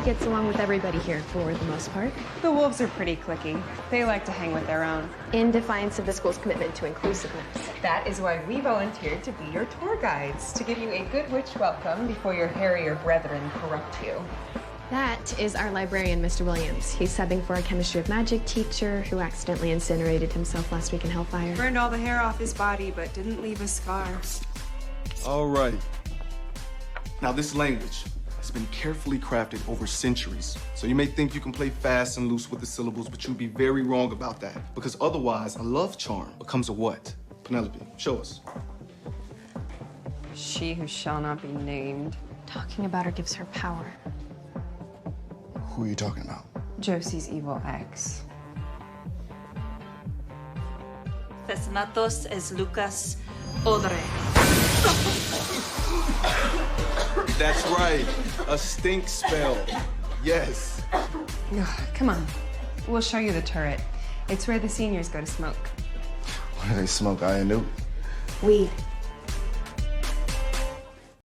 gets along with everybody here for the most part. The wolves are pretty cliquey. They like to hang with their own. In defiance of the school's commitment to inclusiveness. That is why we volunteered to be your tour guides, to give you a good witch welcome before your hairier brethren corrupt you. That is our librarian, Mr. Williams. He's subbing for a chemistry of magic teacher who accidentally incinerated himself last week in Hellfire. Burned all the hair off his body, but didn't leave a scar. All right. Now, this language has been carefully crafted over centuries. So you may think you can play fast and loose with the syllables, but you'd be very wrong about that. Because otherwise, a love charm becomes a what? Penelope, show us. She who shall not be named. Talking about her gives her power. Who are you talking about? Josie's evil ex. Thesmatos es Lucas Odre. That's right, a stink spell. Yes. Come on. We'll show you the turret. It's where the seniors go to smoke. What do they smoke? I knew. Weed.